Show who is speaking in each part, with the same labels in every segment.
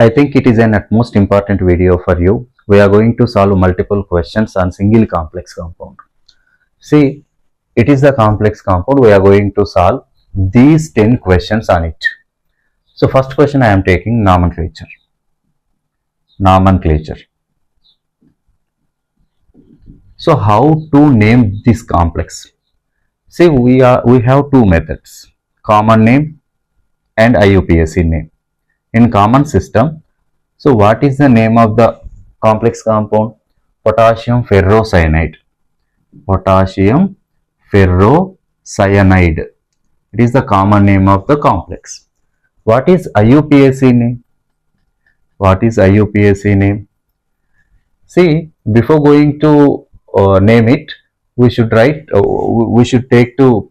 Speaker 1: I think it is an utmost important video for you. We are going to solve multiple questions on single complex compound. See, it is the complex compound. We are going to solve these 10 questions on it. So first question I am taking nomenclature. Nomenclature. So how to name this complex? See, we have two methods, common name and IUPAC name. In common system, so what is the name of the complex compound? Potassium ferrocyanide. Potassium ferrocyanide. It is the common name of the complex. What is IUPAC name? What is IUPAC name? See, before going to name it, we should take two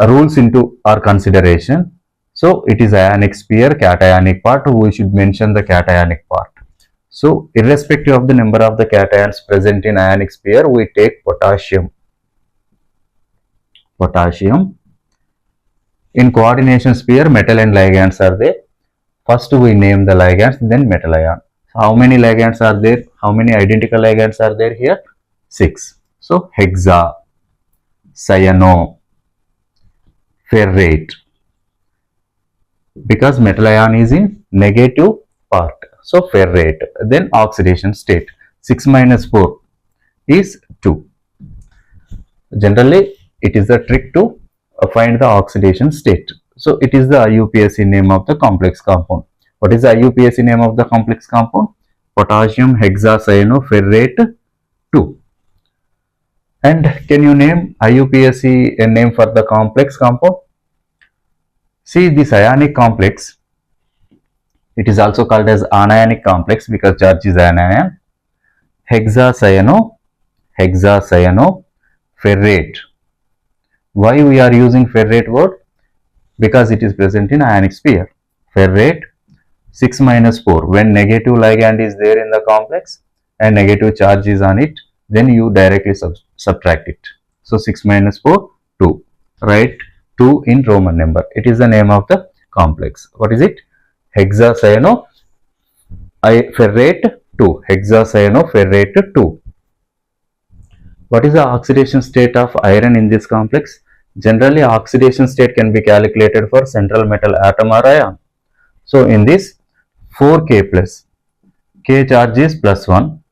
Speaker 1: rules into our consideration. So it is ionic sphere, cationic part. We should mention the cationic part. So irrespective of the number of the cations present in ionic sphere, we take potassium. Potassium. In coordination sphere, metal and ligands are there. First we name the ligands, then metal ion. How many ligands are there? How many identical ligands are there here? 6. So hexa, cyano, ferrate. Because metal ion is in negative part. So ferrate. Then oxidation state. 6 minus 4 is 2. Generally, it is the trick to find the oxidation state. So it is the IUPAC name of the complex compound. What is the IUPAC name of the complex compound? Potassium hexacyanoferrate 2. And can you name IUPAC a name for the complex compound? See, this ionic complex, it is also called as anionic complex because charge is anion. Hexacyanoferrate. Why we are using ferrate word? Because it is present in ionic sphere. Ferrate 6 minus 4. When negative ligand is there in the complex and negative charge is on it, then you directly subtract it. So 6 minus 4, 2. Write 2 in Roman number. It is the name of the complex. What is it? Hexacyanoferrate 2. Hexacyanoferrate 2. What is the oxidation state of iron in this complex? Generally, oxidation state can be calculated for central metal atom or ion. So in this 4K plus, K charge is plus 1,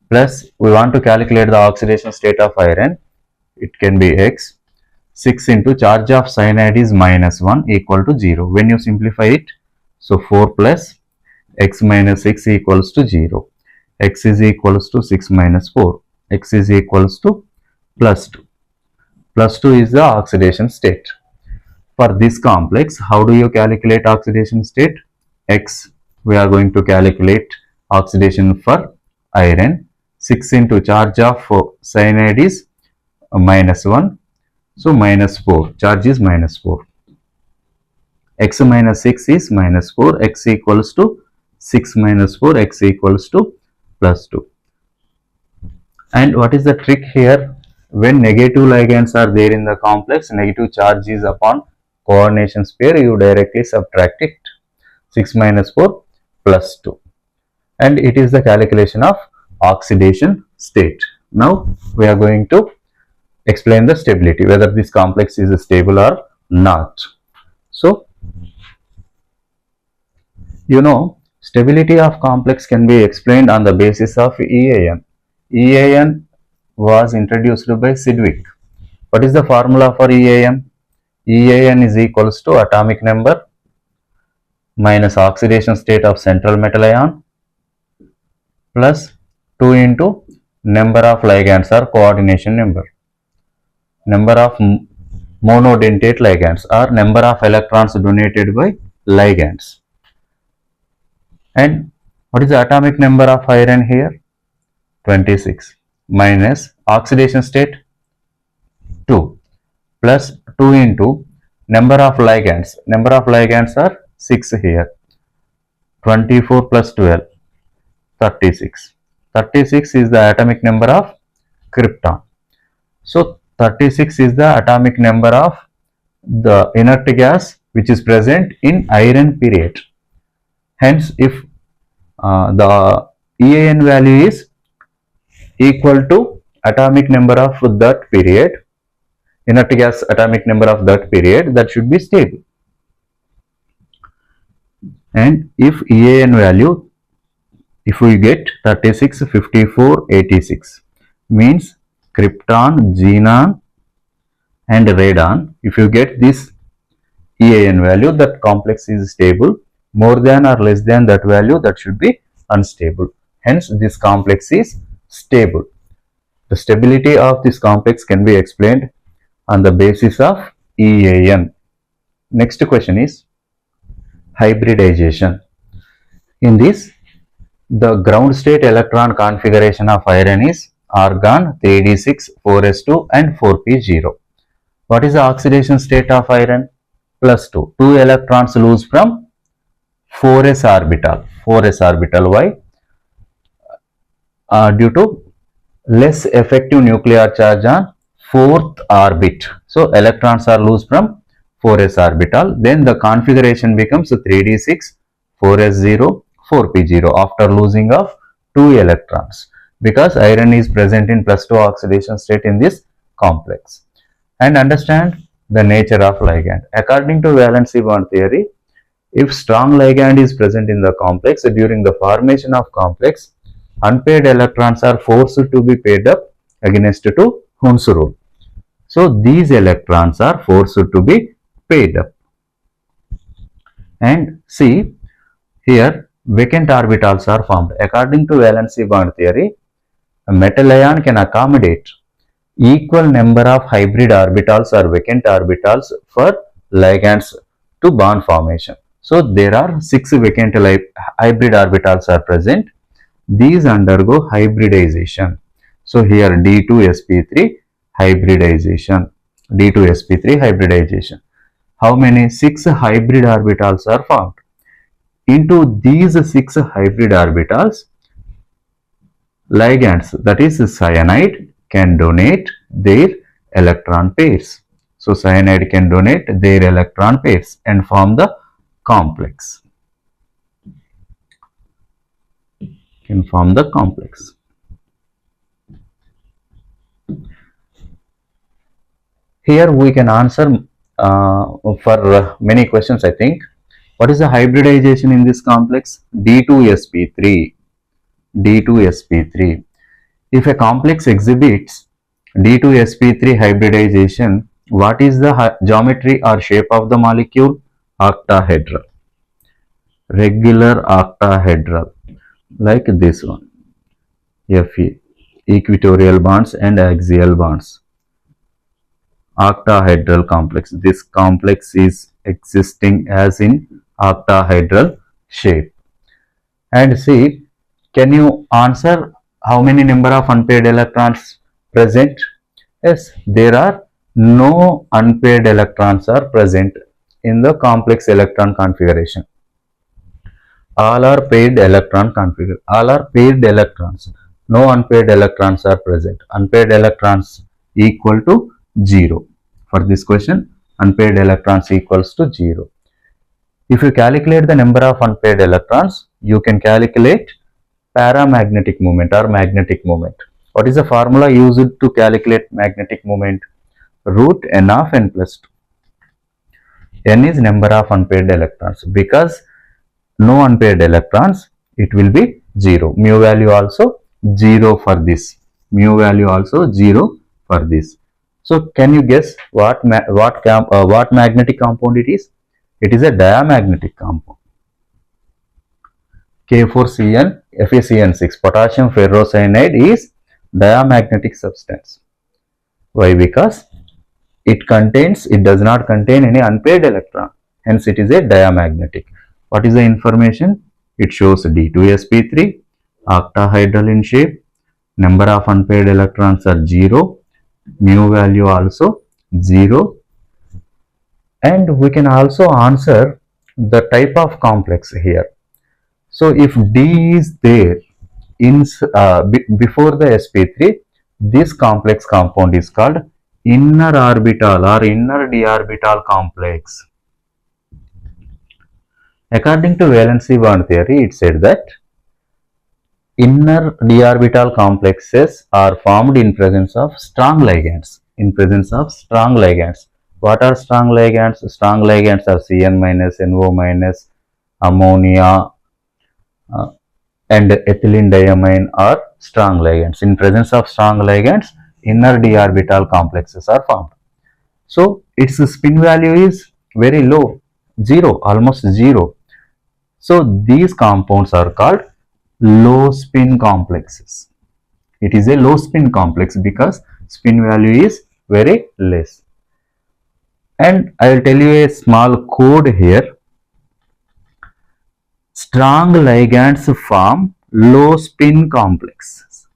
Speaker 1: plus we want to calculate the oxidation state of iron. It can be X. 6 into charge of cyanide is minus 1 equal to 0. When you simplify it, so 4 plus X minus 6 equals to 0. X is equals to 6 minus 4. X is equals to plus 2. Plus 2 is the oxidation state. For this complex, how do you calculate oxidation state? X, we are going to calculate oxidation for iron. 6 into charge of cyanide is minus 1. So minus 4, charge is minus 4. X minus 6 is minus 4, X equals to 6 minus 4, X equals to plus 2. And what is the trick here? When negative ligands are there in the complex, negative charge is upon coordination sphere, you directly subtract it. 6 minus 4 plus 2. And it is the calculation of oxidation state. Now we are going to explain the stability, whether this complex is stable or not. So, you know, stability of complex can be explained on the basis of EAN. EAN was introduced by Sidgwick. What is the formula for EAN? EAN is equals to atomic number minus oxidation state of central metal ion plus 2 into number of ligands or coordination number. Number of monodentate ligands or number of electrons donated by ligands. And what is the atomic number of iron here? 26 minus oxidation state 2 plus 2 into number of ligands. Number of ligands are 6 here. 24 plus 12, 36. 36 is the atomic number of krypton. So 36 is the atomic number of the inert gas which is present in iron period. Hence, if the EAN value is equal to atomic number of that period, inert gas atomic number of that period, that should be stable. And if EAN value, if we get 36, 54, 86, means krypton, xenon and radon, if you get this EAN value, that complex is stable. More than or less than that value, that should be unstable. Hence, this complex is stable. The stability of this complex can be explained on the basis of EAN. Next question is hybridization. In this, the ground state electron configuration of iron is argon 3d6, 4s2 and 4p0. What is the oxidation state of iron? Plus 2. 2 electrons lose from 4s orbital. 4s orbital. Why? Due to less effective nuclear charge on 4th orbit. So electrons are loose from 4s orbital. Then the configuration becomes 3d6, 4s0, 4p0 after losing of 2 electrons, because iron is present in plus 2 oxidation state in this complex. And understand the nature of ligand. According to valency bond theory, if strong ligand is present in the complex, during the formation of complex, unpaired electrons are forced to be paired up against to Hund's rule. So these electrons are forced to be paired up. And see, here vacant orbitals are formed. According to valency bond theory, a metal ion can accommodate equal number of hybrid orbitals or vacant orbitals for ligands to bond formation. So there are 6 vacant hybrid orbitals are present. These undergo hybridization. So here D2sp3 hybridization. D2sp3 hybridization. How many? 6 hybrid orbitals are formed. Into these 6 hybrid orbitals, ligands, that is cyanide, can donate their electron pairs. So cyanide can donate their electron pairs and form the complex. Here we can answer for many questions, I think. What is the hybridization in this complex? D2sp3. D2sp3. If a complex exhibits D2sp3 hybridization, what is the geometry or shape of the molecule? Octahedral. Regular octahedral, like this one. Fe, equatorial bonds and axial bonds. Octahedral complex. This complex is existing as in octahedral shape. And see, can you answer how many number of unpaired electrons present? Yes, there are no unpaired electrons are present in the complex electron configuration. All are paired electron configuration. All are paired electrons. No unpaired electrons are present. Unpaired electrons equal to 0. For this question, unpaired electrons equals to 0. If you calculate the number of unpaired electrons, you can calculate paramagnetic moment or magnetic moment. What is the formula used to calculate magnetic moment? Root n of n plus 2. N is number of unpaired electrons. Because no unpaired electrons, it will be 0. Mu value also 0 for this. Mu value also 0 for this. So can you guess what magnetic compound it is? It is a diamagnetic compound. K4Cn FeCN6, potassium ferrocyanide, is diamagnetic substance. Why? Because it does not contain any unpaired electron. Hence it is a diamagnetic. What is the information? It shows D2sp3, octahedral in shape, number of unpaired electrons are 0, mu value also 0, and we can also answer the type of complex here. So if D is there in before the sp3, this complex compound is called inner orbital or inner d orbital complex. According to valency bond theory, it said that inner d orbital complexes are formed in presence of strong ligands. In presence of strong ligands. What are strong ligands? Strong ligands are Cn minus, NO minus, ammonia, and ethylene diamine are strong ligands. In presence of strong ligands, inner d orbital complexes are formed. So its spin value is very low, 0, almost 0. So these compounds are called low spin complexes. It is a low spin complex because spin value is very less. And I will tell you a small code here. Strong ligands form low spin complexes.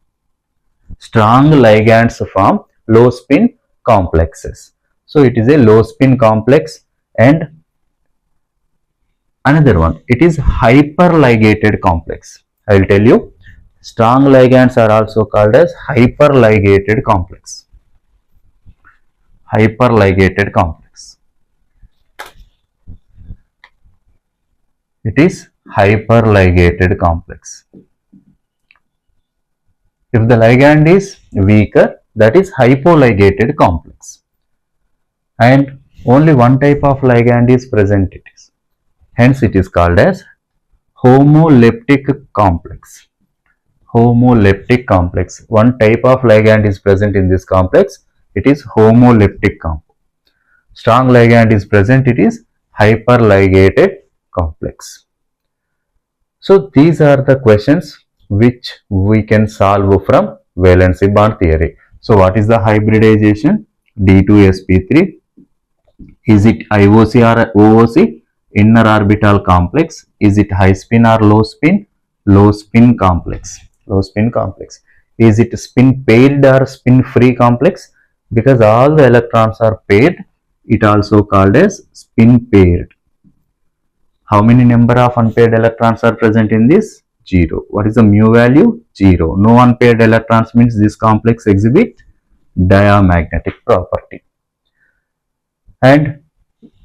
Speaker 1: Strong ligands form low spin complexes. So it is a low spin complex. And another one, it is hyperligated complex. I will tell you, strong ligands are also called as hyperligated complex. Hyperligated complex. It is hyperligated complex. If the ligand is weaker, that is hypoligated complex. And only one type of ligand is present. Hence it is called as homoleptic complex. Homoleptic complex. One type of ligand is present in this complex. It is homoleptic complex. Strong ligand is present. It is hyperligated complex. So these are the questions which we can solve from valency bond theory. So what is the hybridization? D2sp3. Is it IOC or OOC? Inner orbital complex. Is it high spin or low spin? Low spin complex. Low spin complex. Is it spin paired or spin free complex? Because all the electrons are paired, it also called as spin paired. How many number of unpaired electrons are present in this? 0. What is the mu value? 0. No unpaired electrons means this complex exhibit diamagnetic property. And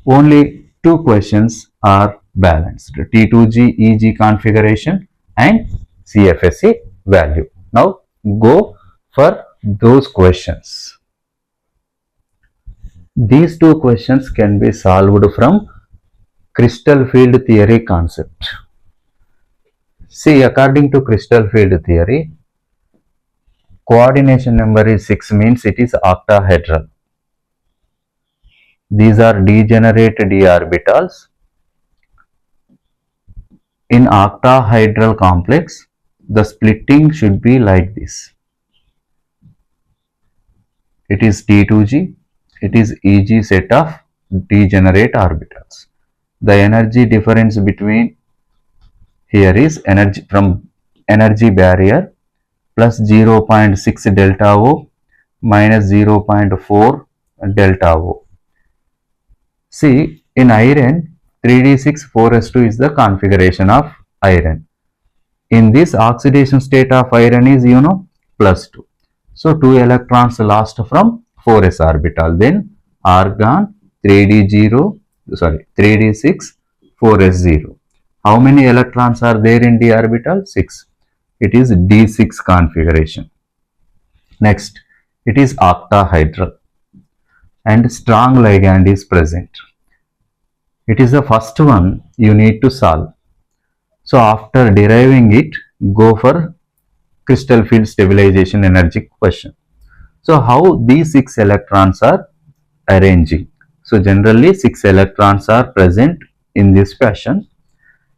Speaker 1: only two questions are balanced, T2G EG configuration and CFSE value. Now go for those questions. These two questions can be solved from crystal field theory concept. See, according to crystal field theory, coordination number is 6 means it is octahedral. These are degenerate d orbitals. In octahedral complex, the splitting should be like this. It is T2G, it is EG set of degenerate orbitals. The energy difference between here is energy from energy barrier plus 0.6 delta O minus 0.4 delta O. See, in iron, 3d6 4s2 is the configuration of iron. In this oxidation state of iron is, plus 2. So 2 electrons lost from 4s orbital. Then argon 3d6 4s0. How many electrons are there in d orbital? 6. It is d6 configuration. Next, it is octahedral and strong ligand is present. It is the first one you need to solve. So after deriving it, go for crystal field stabilization energy question. So how these 6 electrons are arranging? So generally 6 electrons are present in this fashion.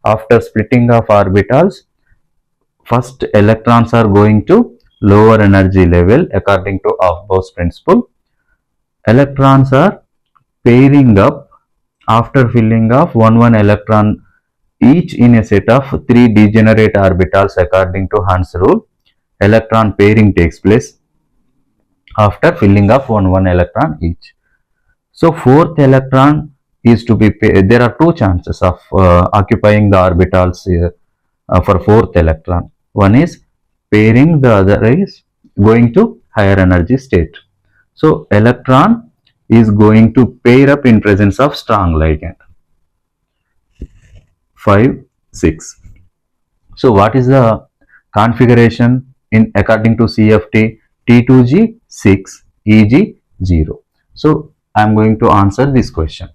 Speaker 1: After splitting of orbitals, first electrons are going to lower energy level according to Aufbau's principle. Electrons are pairing up after filling of 1 electron each in a set of 3 degenerate orbitals according to Hund's rule. Electron pairing takes place after filling of 1 electron each. So 4th electron is to be paired. There are 2 chances of occupying the orbitals here for 4th electron. One is pairing, the other is going to higher energy state. So electron is going to pair up in presence of strong ligand. 5, 6. So what is the configuration in according to CFT? T2G 6, EG 0. So I am going to answer this question.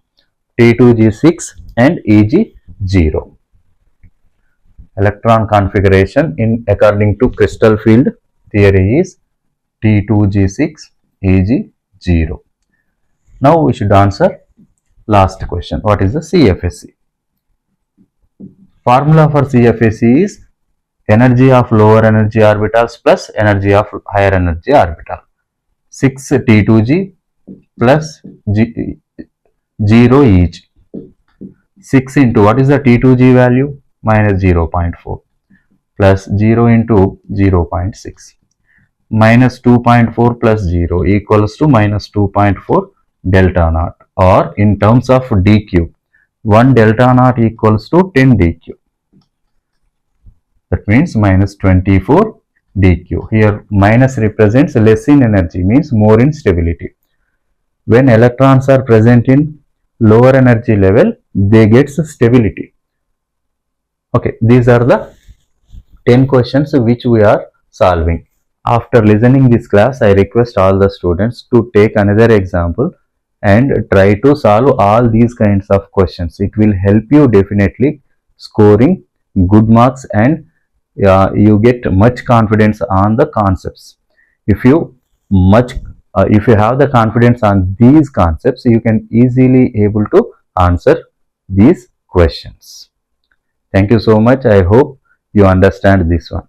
Speaker 1: T2G 6 and EG 0. Electron configuration in according to crystal field theory is T2G6, EG 0. Now we should answer last question. What is the CFSE? Formula for CFSE is energy of lower energy orbitals plus energy of higher energy orbital. 6 T2G plus 0 EG. 6 into what is the T2G value? Minus 0.4 plus 0 into 0.6. Minus 2.4 plus 0 equals to minus 2.4 delta naught, or in terms of dq, 1 delta naught equals to 10 dq. That means minus 24 dq. Here minus represents less in energy, means more in stability. When electrons are present in lower energy level, they get stability. Okay, these are the 10 questions which we are solving. After listening this class, I request all the students to take another example and try to solve all these kinds of questions. It will help you definitely scoring good marks, and you get much confidence on the concepts. If you have the confidence on these concepts, you can easily able to answer these questions. Thank you so much. I hope you understand this one.